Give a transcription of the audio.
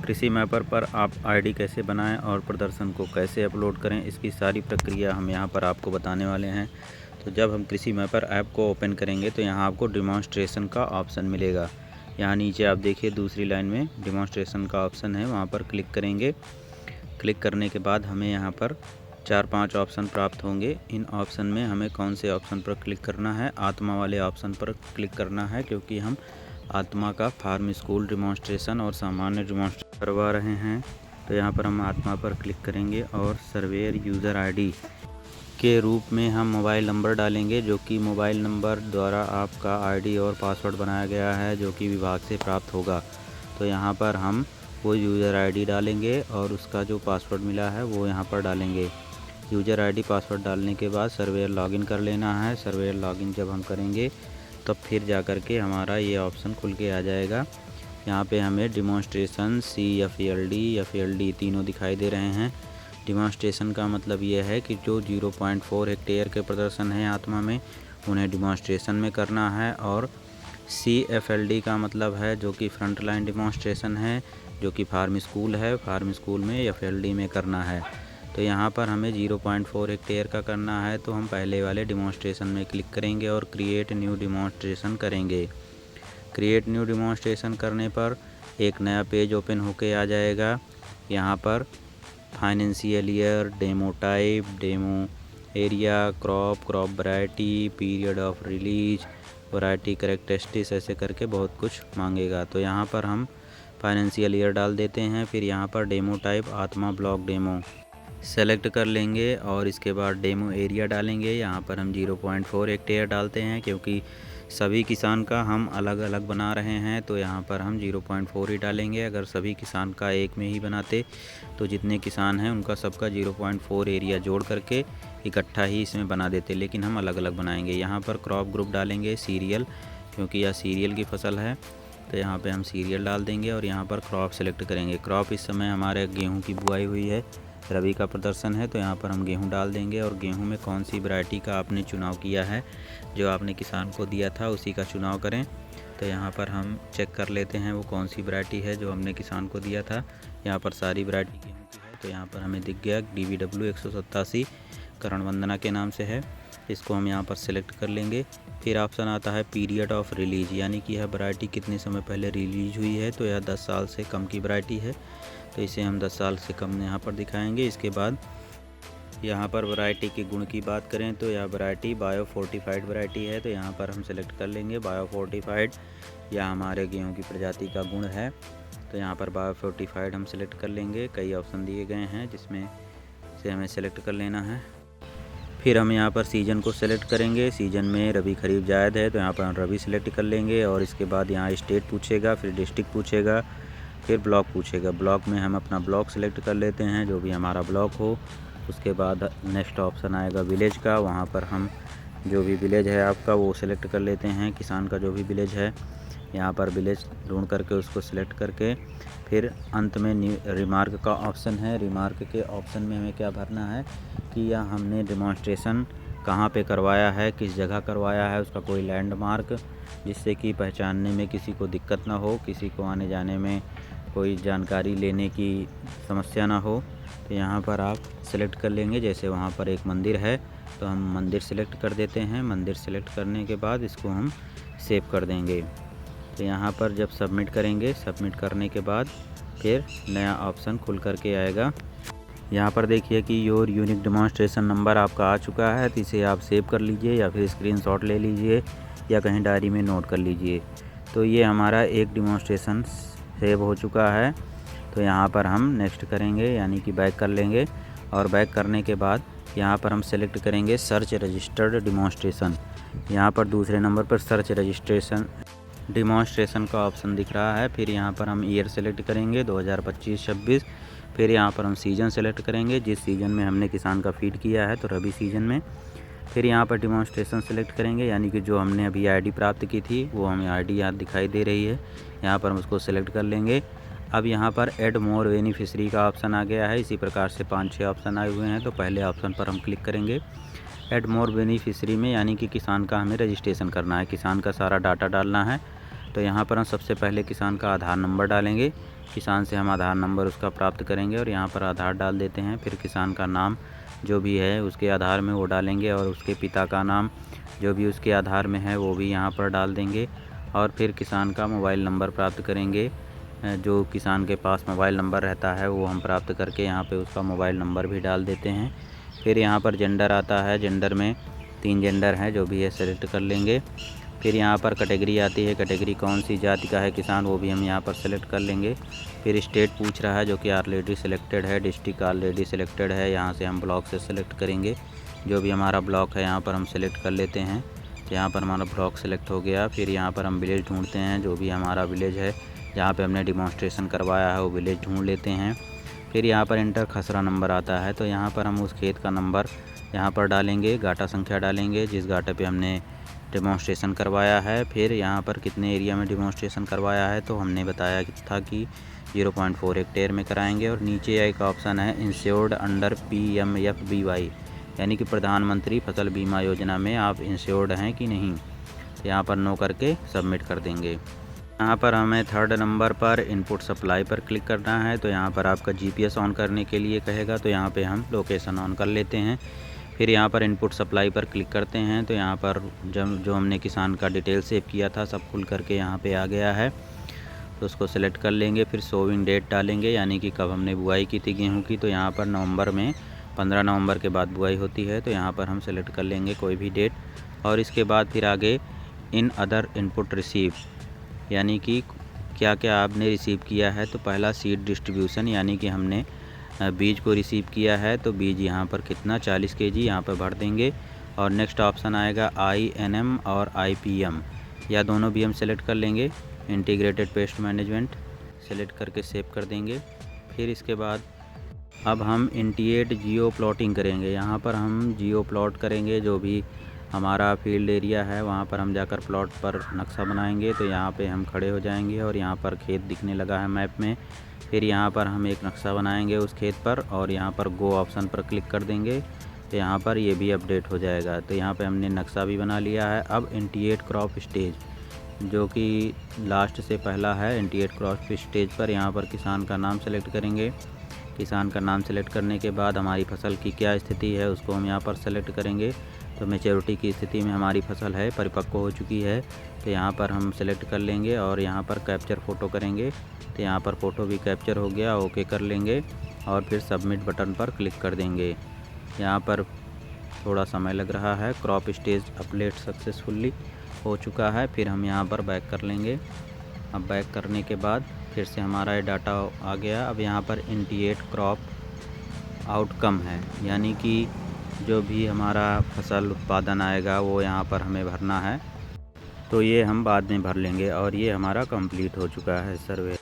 कृषि मैपर पर आप आईडी कैसे बनाएं और प्रदर्शन को कैसे अपलोड करें, इसकी सारी प्रक्रिया हम यहां पर आपको बताने वाले हैं। तो जब हम कृषि मैपर ऐप को ओपन करेंगे तो यहां आपको डिमॉन्स्ट्रेशन का ऑप्शन मिलेगा। यहां नीचे आप देखिए दूसरी लाइन में डिमॉन्स्ट्रेशन का ऑप्शन है, वहां पर क्लिक करेंगे। क्लिक करने के बाद हमें यहाँ पर 4-5 ऑप्शन प्राप्त होंगे। इन ऑप्शन में हमें कौन से ऑप्शन पर क्लिक करना है, आत्मा वाले ऑप्शन पर क्लिक करना है, क्योंकि हम आत्मा का फार्म स्कूल डिमॉन्स्ट्रेशन और सामान्य डिमॉन्स्ट्रेशन करवा रहे हैं। तो यहाँ पर हम आत्मा पर क्लिक करेंगे और सर्वेयर यूज़र आईडी के रूप में हम मोबाइल नंबर डालेंगे, जो कि मोबाइल नंबर द्वारा आपका आईडी और पासवर्ड बनाया गया है, जो कि विभाग से प्राप्त होगा। तो यहाँ पर हम वो यूज़र आईडी डालेंगे और उसका जो पासवर्ड मिला है वो यहाँ पर डालेंगे। यूज़र आईडी पासवर्ड डालने के बाद सर्वेयर लॉगिन कर लेना है। सर्वेयर लॉगिन जब हम करेंगे तब फिर जा कर के हमारा ये ऑप्शन खुल के आ जाएगा। यहाँ पे हमें डिमॉन्स्ट्रेशन CFLD तीनों दिखाई दे रहे हैं। डिमॉन्स्ट्रेशन का मतलब ये है कि जो 0.4 हेक्टेयर के प्रदर्शन है आत्मा में, उन्हें डिमॉन्स्ट्रेशन में करना है। और CFLD का मतलब है जो कि फ्रंट लाइन डिमॉन्स्ट्रेशन है, जो कि फार्म स्कूल है, फार्म स्कूल में FLD में करना है। तो यहाँ पर हमें 0.4 हेक्टेयर का करना है, तो हम पहले वाले डिमॉन्स्ट्रेशन में क्लिक करेंगे और क्रिएट न्यू डिमॉन्स्ट्रेशन करेंगे। क्रिएट न्यू डिमॉन्स्ट्रेशन करने पर एक नया पेज ओपन होके आ जाएगा। यहाँ पर financial year, demo type, demo area, crop variety, period of release, variety characteristics, ऐसे करके बहुत कुछ मांगेगा। तो यहाँ पर हम फाइनेंशियल ईयर डाल देते हैं। फिर यहाँ पर डेमो टाइप आत्मा ब्लॉक डेमो सेलेक्ट कर लेंगे और इसके बाद डेमो एरिया डालेंगे। यहाँ पर हम 0.4 हेक्टेयर डालते हैं, क्योंकि सभी किसान का हम अलग अलग बना रहे हैं, तो यहाँ पर हम 0.4 ही डालेंगे। अगर सभी किसान का एक में ही बनाते तो जितने किसान हैं उनका सबका 0.4 एरिया जोड़ करके इकट्ठा ही इसमें बना देते, लेकिन हम अलग अलग बनाएंगे। यहाँ पर क्रॉप ग्रुप डालेंगे सीरियल, क्योंकि यह सीरियल की फसल है, तो यहाँ पे हम सीरियल डाल देंगे और यहाँ पर क्रॉप सेलेक्ट करेंगे। क्रॉप इस समय हमारे गेहूँ की बुआई हुई है, रबी का प्रदर्शन है, तो यहाँ पर हम गेहूँ डाल देंगे। और गेहूँ में कौन सी वैरायटी का आपने चुनाव किया है, जो आपने किसान को दिया था उसी का चुनाव करें। तो यहाँ पर हम चेक कर लेते हैं वो कौन सी वैरायटी है जो हमने किसान को दिया था। यहाँ पर सारी वैरायटी गेहूँ की है, तो यहाँ पर हमें दिख गया DBW 187 करण वंदना के नाम से है। इसको हम यहाँ पर सेलेक्ट कर लेंगे। फिर ऑप्शन आता है पीरियड ऑफ रिलीज, यानी कि यह वैरायटी कितने समय पहले रिलीज हुई है। तो यह 10 साल से कम की वैरायटी है, तो इसे हम 10 साल से कम यहाँ पर दिखाएंगे। इसके बाद यहाँ पर वैरायटी के गुण की बात करें तो यह वैरायटी बायो फोर्टिफाइड वैरायटी है, तो यहाँ पर हम सेलेक्ट कर लेंगे बायो फोर्टिफाइड। यह हमारे गेहूँ की प्रजाति का गुण है, तो यहाँ पर बायो फोर्टिफाइड हम सेलेक्ट कर लेंगे। कई ऑप्शन दिए गए हैं जिसमें से हमें सेलेक्ट कर लेना है। फिर हम यहाँ पर सीज़न को सेलेक्ट करेंगे। सीज़न में रबी खरीफ जायद है, तो यहाँ पर हम रबी सेलेक्ट कर लेंगे। और इसके बाद यहाँ स्टेट पूछेगा, फिर डिस्ट्रिक्ट पूछेगा, फिर ब्लॉक पूछेगा। ब्लॉक में हम अपना ब्लॉक सेलेक्ट कर लेते हैं, जो भी हमारा ब्लॉक हो। उसके बाद नेक्स्ट ऑप्शन आएगा विलेज का, वहाँ पर हम जो भी विलेज है आपका वो सेलेक्ट कर लेते हैं, किसान का जो भी विलेज है। यहाँ पर विलेज ढूंढ करके उसको सिलेक्ट करके फिर अंत में रिमार्क का ऑप्शन है। रिमार्क के ऑप्शन में हमें क्या भरना है कि यह हमने डिमॉन्स्ट्रेशन कहाँ पे करवाया है, किस जगह करवाया है, उसका कोई लैंडमार्क, जिससे कि पहचानने में किसी को दिक्कत ना हो, किसी को आने जाने में कोई जानकारी लेने की समस्या ना हो। तो यहाँ पर आप सेलेक्ट कर लेंगे। जैसे वहाँ पर एक मंदिर है तो हम मंदिर सेलेक्ट कर देते हैं। मंदिर सेलेक्ट करने के बाद इसको हम सेव कर देंगे। तो यहाँ पर जब सबमिट करेंगे, सबमिट करने के बाद फिर नया ऑप्शन खुल करके आएगा। यहाँ पर देखिए कि योर यूनिक डिमॉन्स्ट्रेशन नंबर आपका आ चुका है, तो इसे आप सेव कर लीजिए या फिर स्क्रीनशॉट ले लीजिए या कहीं डायरी में नोट कर लीजिए। तो ये हमारा एक डिमॉन्स्ट्रेशन सेव हो चुका है। तो यहाँ पर हम नेक्स्ट करेंगे, यानी कि बैक कर लेंगे। और बैक करने के बाद यहाँ पर हम सेलेक्ट करेंगे सर्च रजिस्टर्ड डिमॉन्स्ट्रेशन। यहाँ पर दूसरे नंबर पर सर्च रजिस्ट्रेशन डिमॉन्स्ट्रेशन का ऑप्शन दिख रहा है। फिर यहाँ पर हम ईयर सेलेक्ट करेंगे 2025-26। फिर यहाँ पर हम सीज़न सेलेक्ट करेंगे, जिस सीज़न में हमने किसान का फीड किया है, तो रबी सीज़न में। फिर यहाँ पर डिमॉन्स्ट्रेशन सेलेक्ट करेंगे, यानी कि जो हमने अभी आईडी प्राप्त की थी वो हमें आईडी यहाँ दिखाई दे रही है। यहाँ पर हम उसको सेलेक्ट कर लेंगे। अब यहाँ पर ऐड मोर बेनिफिशरी का ऑप्शन आ गया है। इसी प्रकार से 5-6 ऑप्शन आए हुए हैं, तो पहले ऑप्शन पर हम क्लिक करेंगे। ऐड मोर बेनिफिशरी में यानी कि किसान का हमें रजिस्ट्रेशन करना है, किसान का सारा डाटा डालना है। तो यहाँ पर हम सबसे पहले किसान का आधार नंबर डालेंगे। किसान से हम आधार नंबर उसका प्राप्त करेंगे और यहाँ पर आधार डाल देते हैं। फिर किसान का नाम जो भी है उसके आधार में वो डालेंगे और उसके पिता का नाम जो भी उसके आधार में है वो भी यहाँ पर डाल देंगे। और फिर किसान का मोबाइल नंबर प्राप्त करेंगे। जो किसान के पास मोबाइल नंबर रहता है वो हम प्राप्त करके यहाँ पे उसका मोबाइल नंबर भी डाल देते हैं। फिर यहाँ पर जेंडर आता है, जेंडर में 3 जेंडर हैं जो भी है सेलेक्ट कर लेंगे। फिर यहाँ पर कैटेगरी आती है, कैटेगरी कौन सी जाति का है किसान वो भी हम यहाँ पर सेलेक्ट कर लेंगे। फिर स्टेट पूछ रहा है जो कि ऑलरेडी सिलेक्टेड है, डिस्ट्रिक्ट ऑलरेडी सिलेक्टेड है। यहाँ से हम ब्लॉक से सेलेक्ट करेंगे, जो भी हमारा ब्लॉक है यहाँ पर हम सेलेक्ट कर लेते हैं। तो यहाँ पर हमारा ब्लॉक सेलेक्ट हो गया। फिर यहाँ पर हम विलेज ढूंढते हैं, जो भी हमारा विलेज है जहाँ पे हमने डिमॉन्स्ट्रेशन करवाया है वो विलेज ढूंढ लेते हैं। फिर यहाँ पर इंटर खसरा नंबर आता है, तो यहाँ पर हम उस खेत का नंबर यहाँ पर डालेंगे, गाटा संख्या डालेंगे जिस गाटे पे हमने डिमॉन्स्ट्रेशन करवाया है। फिर यहाँ पर कितने एरिया में डिमॉन्स्ट्रेशन करवाया है, तो हमने बताया था कि 0.4 हेक्टेयर में कराएंगे। और नीचे एक ऑप्शन है इंश्योर्ड अंडर PMFBY, यानी कि प्रधानमंत्री फसल बीमा योजना में आप इंश्योर्ड हैं कि नहीं। तो यहाँ पर नो करके सबमिट कर देंगे। यहाँ पर हमें 3rd नंबर पर इनपुट सप्लाई पर क्लिक करना है। तो यहाँ पर आपका GPS ऑन करने के लिए कहेगा, तो यहाँ पे हम लोकेशन ऑन कर लेते हैं। फिर यहाँ पर इनपुट सप्लाई पर क्लिक करते हैं। तो यहाँ पर जो हमने किसान का डिटेल सेव किया था सब खुल करके यहाँ पे आ गया है, तो उसको सेलेक्ट कर लेंगे। फिर शोविंग डेट डालेंगे, यानी कि कब हमने बुआई की थी गेहूँ की। तो यहाँ पर नवंबर में 15 नवंबर के बाद बुआई होती है, तो यहाँ पर हम सेलेक्ट कर लेंगे कोई भी डेट। और इसके बाद फिर आगे इन अदर इनपुट रिसीव, यानी कि क्या क्या आपने रिसीव किया है। तो पहला सीड डिस्ट्रीब्यूशन, यानी कि हमने बीज को रिसीव किया है, तो बीज यहाँ पर कितना 40 kg यहाँ पर भर देंगे। और नेक्स्ट ऑप्शन आएगा INM और IPM, या दोनों भी हम सेलेक्ट कर लेंगे। इंटीग्रेटेड पेस्ट मैनेजमेंट सेलेक्ट करके सेव कर देंगे। फिर इसके बाद अब हम इंटीएट जियो प्लॉटिंग करेंगे। यहाँ पर हम जियो प्लॉट करेंगे, जो भी हमारा फील्ड एरिया है वहाँ पर हम जाकर प्लॉट पर नक्शा बनाएंगे। तो यहाँ पे हम खड़े हो जाएंगे और यहाँ पर खेत दिखने लगा है मैप में। फिर यहाँ पर हम एक नक्शा बनाएंगे उस खेत पर और यहाँ पर गो ऑप्शन पर क्लिक कर देंगे, तो यहाँ पर ये भी अपडेट हो जाएगा। तो यहाँ पे हमने नक्शा भी बना लिया है। अब इंटीएट क्रॉप स्टेज, जो कि लास्ट से पहला है, इंटीएट क्रॉप स्टेज पर यहाँ पर किसान का नाम सेलेक्ट करेंगे। किसान का नाम सेलेक्ट करने के बाद हमारी फसल की क्या स्थिति है उसको हम यहाँ पर सेलेक्ट करेंगे। तो मेच्योरिटी की स्थिति में हमारी फसल है, परिपक्व हो चुकी है, तो यहाँ पर हम सेलेक्ट कर लेंगे और यहाँ पर कैप्चर फ़ोटो करेंगे। तो यहाँ पर फ़ोटो भी कैप्चर हो गया, ओके कर लेंगे और फिर सबमिट बटन पर क्लिक कर देंगे। यहाँ पर थोड़ा समय लग रहा है। क्रॉप स्टेज अपडेट सक्सेसफुली हो चुका है। फिर हम यहाँ पर बैक कर लेंगे। अब बैक करने के बाद फिर से हमारा ये डाटा आ गया। अब यहाँ पर इंटीएट क्रॉप आउटकम है, यानी कि जो भी हमारा फसल उत्पादन आएगा वो यहाँ पर हमें भरना है। तो ये हम बाद में भर लेंगे और ये हमारा कंप्लीट हो चुका है सर्वे।